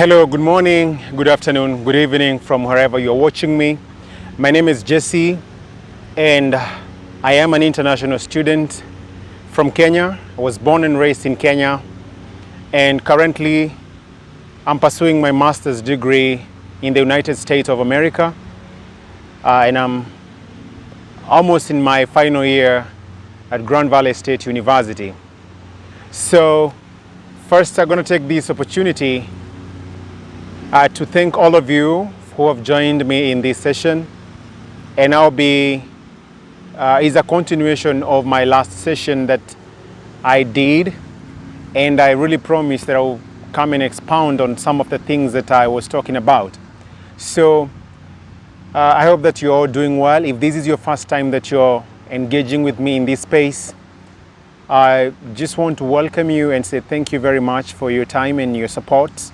Hello, good morning, good afternoon, good evening from wherever you're watching me. My name is Jesse and I am an international student from Kenya. I was born and raised in Kenya and currently I'm pursuing my master's degree in the United States of America and I'm almost in my final year at Grand Valley State University. So first I'm going to take this opportunity to thank all of you who have joined me in this session, and is a continuation of my last session that I did, and I really promise that I will come and expound on some of the things that I was talking about. So I hope that you're all doing well. If this is your first time that you're engaging with me in this space, I just want to welcome you and say thank you very much for your time and your support.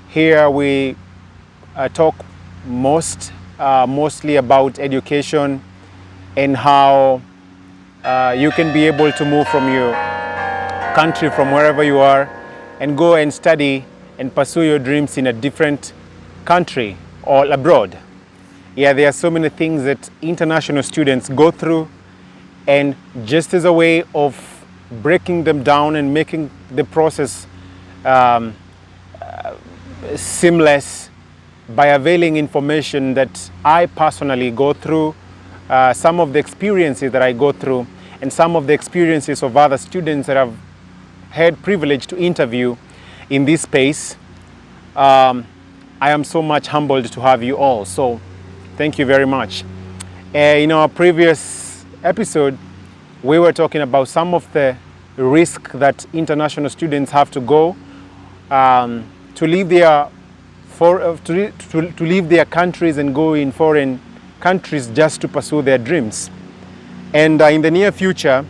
Here we talk mostly about education and how you can be able to move from your country, from wherever you are, and go and study and pursue your dreams in a different country or abroad. Yeah, there are so many things that international students go through, and just as a way of breaking them down and making the process seamless by availing information that I personally go through, some of the experiences that I go through, and some of the experiences of other students that I've had privilege to interview in this space. I am so much humbled to have you all. So thank you very much. In our previous episode, we were talking about some of the risk that international students have to go to leave their countries and go in foreign countries just to pursue their dreams. And in the near future,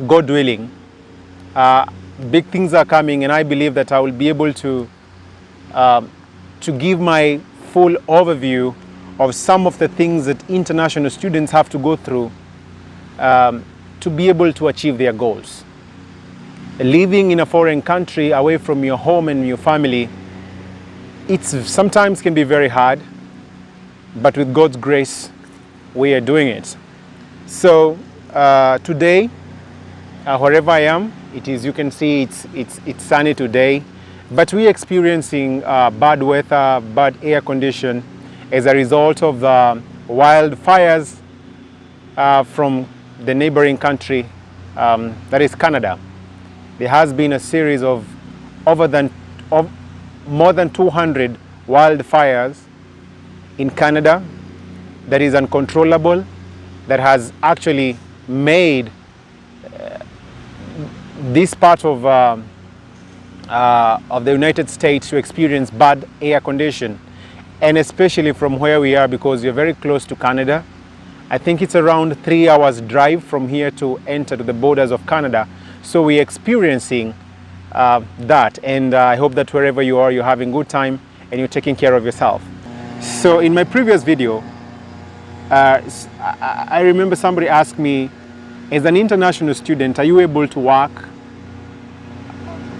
God willing, big things are coming, and I believe that I will be able to give my full overview of some of the things that international students have to go through to be able to achieve their goals. Living in a foreign country away from your home and your family, it sometimes can be very hard, but with God's grace, we are doing it. So today, wherever I am, you can see it's sunny today, but we're experiencing bad weather, bad air condition as a result of the wildfires from the neighboring country, that is Canada. There has been a series of more than 200 wildfires in Canada that is uncontrollable, that has actually made this part of the United States to experience bad air condition, and especially from where we are, because we're very close to Canada. I think it's around 3 hours drive from here to enter to the borders of Canada. So we're experiencing that, and I hope that wherever you are, you're having a good time and you're taking care of yourself. So in my previous video, I remember somebody asked me, as an international student, are you able to work?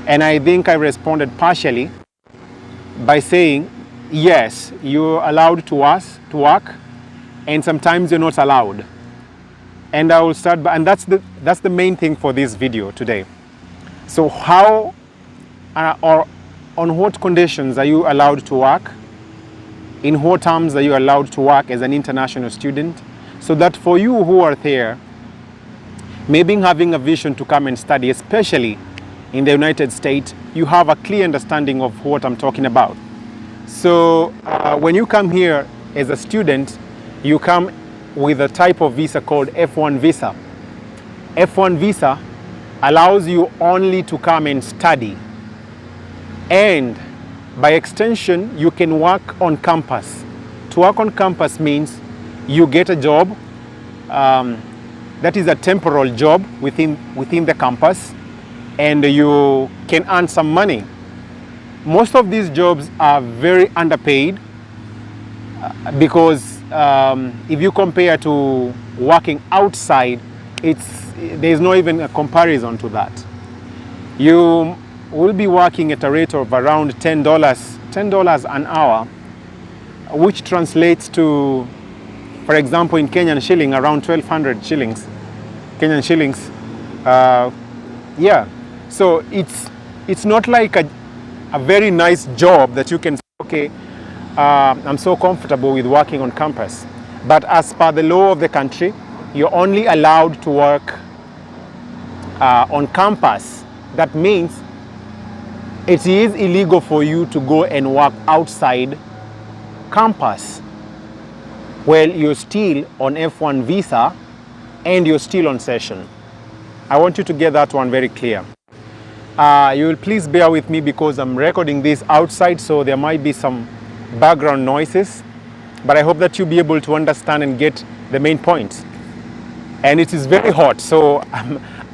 And I think I responded partially by saying, yes, you're allowed to work, and sometimes you're not allowed. And I will start by, and that's the main thing for this video today. So how or on what conditions are you allowed to work? In what terms are you allowed to work as an international student? So that for you who are there, maybe having a vision to come and study, especially in the United States, you have a clear understanding of what I'm talking about. So when you come here as a student, you come with a type of visa called F1 visa. F1 visa allows you only to come and study, and by extension you can work on campus. To work on campus means you get a job that is a temporal job within the campus, and you can earn some money. Most of these jobs are very underpaid because if you compare to working outside, there's no even a comparison to that. will be working at a rate of around $10 an hour, which translates to, for example, in Kenyan shilling, around 1,200 shillings, Kenyan shillings. Yeah, so it's not like a very nice job that you can say, okay, I'm so comfortable with working on campus. But as per the law of the country, you're only allowed to work on campus. That means it is illegal for you to go and work outside campus while you're still on F1 visa and you're still on session. I want you to get that one very clear. You will please bear with me because I'm recording this outside, so there might be some background noises, but I hope that you'll be able to understand and get the main points. And it is very hot, so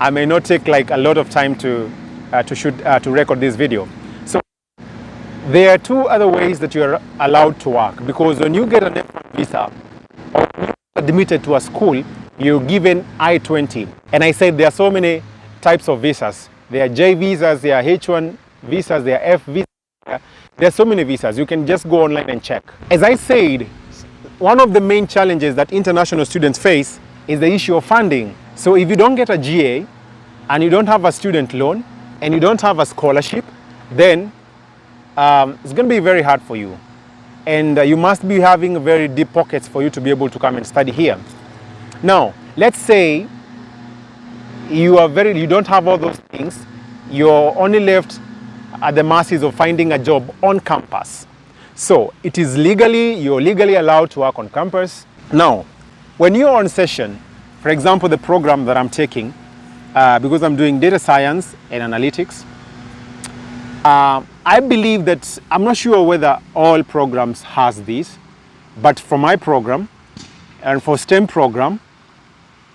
I may not take like a lot of time to record this video. So there are two other ways that you are allowed to work, because when you get an F1 visa or you're admitted to a school, you're given I-20. And I said there are so many types of visas. There are J visas, there are H1 visas, there are F visas. There are so many visas. You can just go online and check. As I said, one of the main challenges that international students face is the issue of funding. So if you don't get a GA and you don't have a student loan and you don't have a scholarship, then it's going to be very hard for you. And you must be having very deep pockets for you to be able to come and study here. Now, let's say you don't have all those things. You're only left at the mercies of finding a job on campus. So you're legally allowed to work on campus. Now, when you're on session, for example, the program that I'm taking, because I'm doing data science and analytics, I believe that, I'm not sure whether all programs has this, but for my program and for STEM program,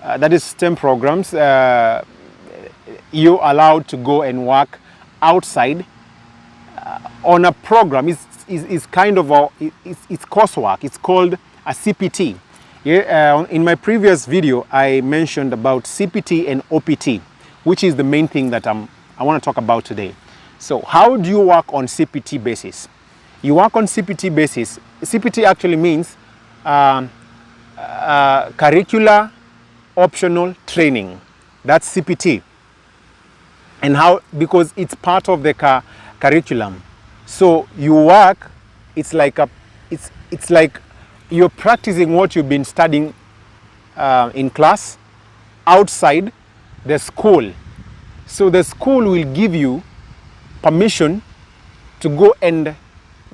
that is STEM programs, you're allowed to go and work outside on a program. It's kind of it's coursework. It's called a CPT. Yeah, in my previous video, I mentioned about CPT and OPT, which is the main thing that I want to talk about today. So how do you work on CPT basis? You work on CPT basis. CPT actually means curricular optional training. That's CPT. And how? Because it's part of the curriculum. So you work. It's like you're practicing what you've been studying in class outside the school. So the school will give you permission to go and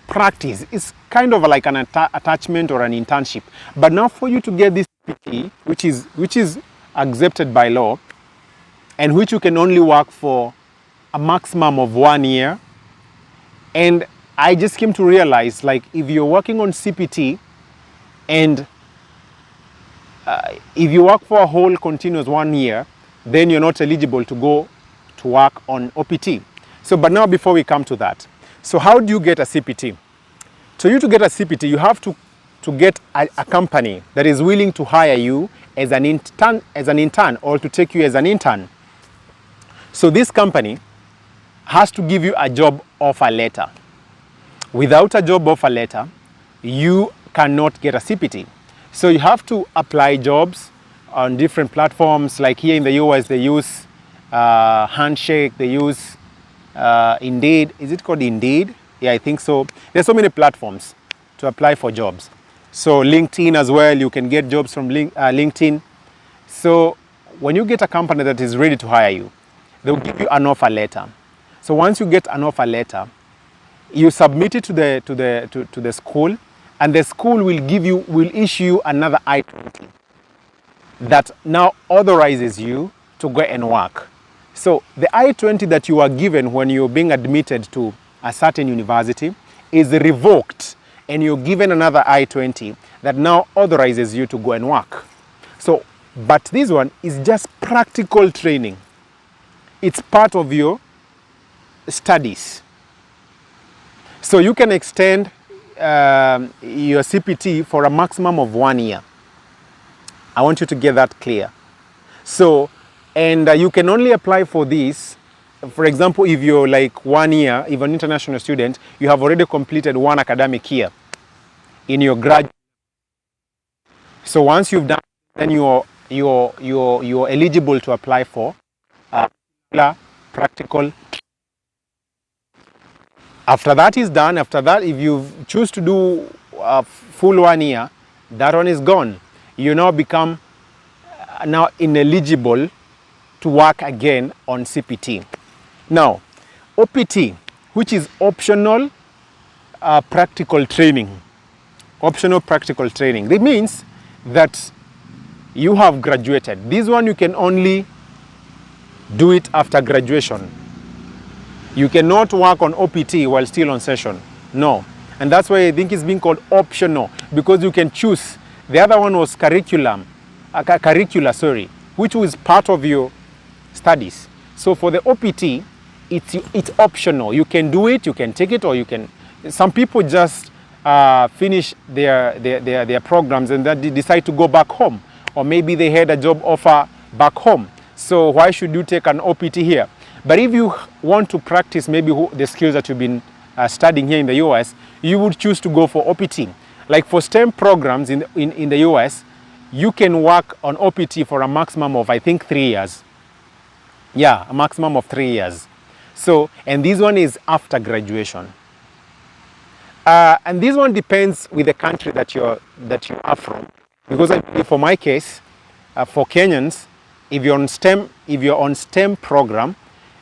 practice. It's kind of like an attachment or an internship. But now for you to get this CPT, which is accepted by law, and which you can only work for a maximum of 1 year. And I just came to realize, like, if you're working on CPT and if you work for a whole continuous 1 year, then you're not eligible to go to work on OPT. So, but now before we come to that, so how do you get a CPT? So you to get a CPT, you have to get a company that is willing to hire you as an intern or to take you as an intern. So this company has to give you a job offer letter. Without a job offer letter, you cannot get a CPT. So you have to apply jobs on different platforms. Like here in the US, they use Handshake, they use Indeed. Is it called Indeed? Yeah, I think so. There's so many platforms to apply for jobs. So LinkedIn as well, you can get jobs from LinkedIn. So when you get a company that is ready to hire you, they'll give you an offer letter. So once you get an offer letter, you submit it to the school, and the school will issue you another I-20 that now authorizes you to go and work. So the I-20 that you are given when you're being admitted to a certain university is revoked, and you're given another I-20 that now authorizes you to go and work. So, but this one is just practical training. It's part of your studies. So you can extend your CPT for a maximum of 1 year. I want you to get that clear. So, and you can only apply for this for example, if you're like 1 year, if an international student, you have already completed 1 academic year in your graduate. So once you've done, then you're eligible to apply for practical. After that is done, after that, if you choose to do a full 1 year, that one is gone. You now become now ineligible to work again on CPT. Now, OPT, which is optional practical training. Optional practical training. It means that you have graduated. This one you can only do it after graduation. You cannot work on OPT while still on session. No. And that's why I think it's being called optional, because you can choose. The other one was curricular, which was part of your studies. So for the OPT, it's optional. You can do it, you can take it, or you can. Some people just finish their programs and then they decide to go back home, or maybe they had a job offer back home. So why should you take an OPT here? But if you want to practice maybe the skills that you've been studying here in the US, you would choose to go for OPT. Like for STEM programs in the US, you can work on OPT for a maximum of, I think, 3 years. Yeah, a maximum of 3 years. So, and this one is after graduation. And this one depends with the country that you are from. Because I believe for my case, for Kenyans, if you're on STEM program,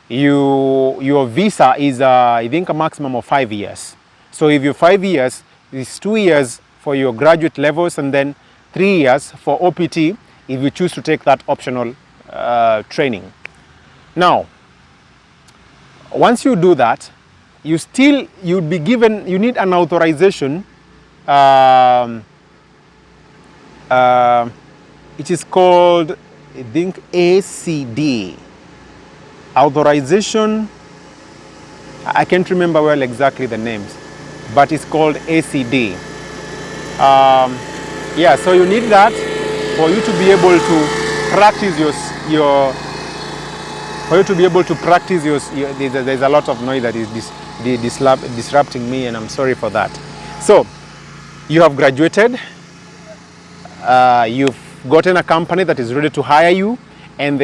your visa is I think a maximum of 5 years. So if you're 5 years, it's 2 years for your graduate levels and then 3 years for OPT if you choose to take that optional training. Now, once you do that, you need an authorization. It is called, I think, ACD. Authorization, I can't remember well exactly the names, but it's called ACD. Yeah, so you need that for you to be able to practice there's a lot of noise that is disrupting me, and I'm sorry for that. So you have graduated, you've gotten a company that is ready to hire you, and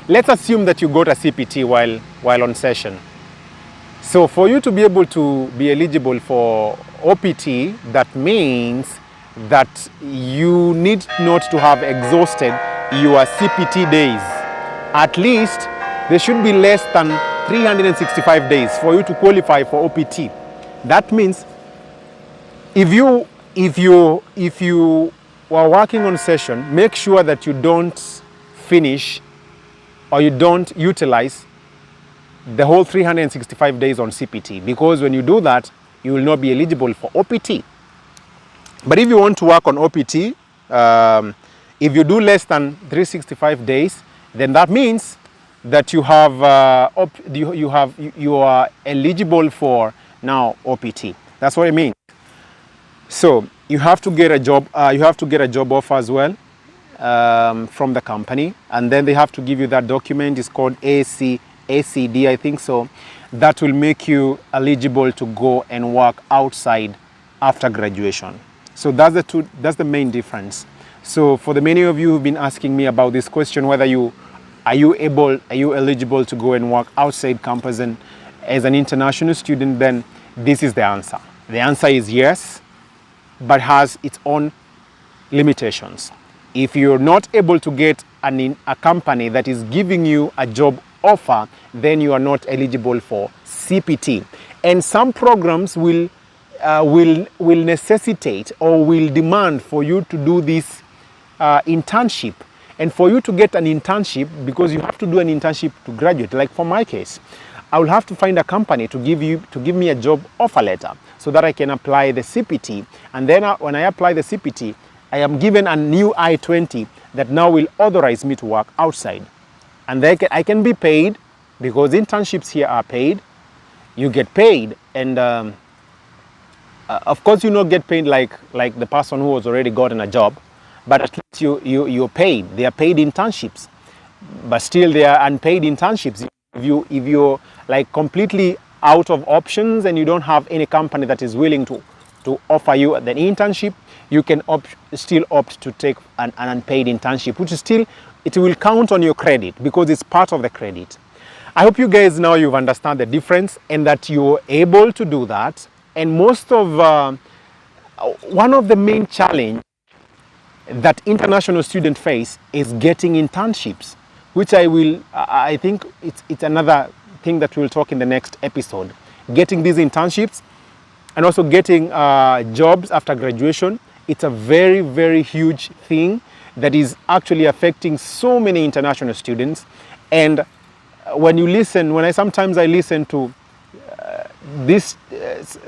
let's assume that you got a CPT while on session. So for you to be able to be eligible for OPT, that means that you need not to have exhausted your CPT days. At least there should be less than 365 days for you to qualify for OPT. That means if you are working on session, make sure that you don't finish or you don't utilize the whole 365 days on CPT, because when you do that, you will not be eligible for OPT. But if you want to work on OPT, if you do less than 365 days, then that means that you are eligible for now OPT. That's what it means. So you have to get a job. You have to get a job offer as well from the company, and then they have to give you that document. It's called ACD, I think so. That will make you eligible to go and work outside after graduation. So that's the main difference. So for the many of you who've been asking me about this question, whether are you eligible to go and work outside campus and as an international student, then this is the answer. The answer is yes, but has its own limitations. If you're not able to get a company that is giving you a job offer, then you are not eligible for CPT. And some programs will necessitate or will demand for you to do this internship. And for you to get an internship, because you have to do an internship to graduate, like for my case, I will have to find a company to give me a job offer letter so that I can apply the CPT. And then when I apply the CPT, I am given a new I-20 that now will authorize me to work outside. And I can be paid, because internships here are paid. You get paid, and of course you not get paid like the person who has already gotten a job, but at least you're paid. They are paid internships, but still they are unpaid internships. If you're like completely out of options and you don't have any company that is willing to offer you the internship, you can still opt to take an unpaid internship, which is still, it will count on your credit because it's part of the credit. I hope you guys now you've understand the difference and that you're able to do that. And most of one of the main challenge that international students face is getting internships, which I think it's another thing that we'll talk in the next episode. Getting these internships and also getting jobs after graduation, it's a very, very huge thing that is actually affecting so many international students. And sometimes I listen to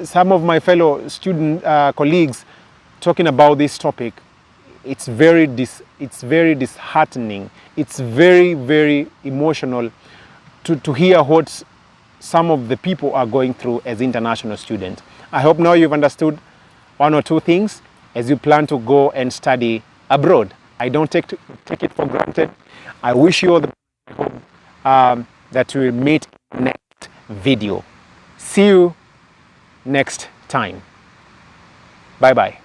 some of my fellow student colleagues talking about this topic, it's very disheartening. It's very, very emotional to hear what some of the people are going through as international students. I hope now you've understood one or two things as you plan to go and study abroad. I don't take it for granted. I wish you all the best. I hope that we'll meet next video. See you next time. Bye bye.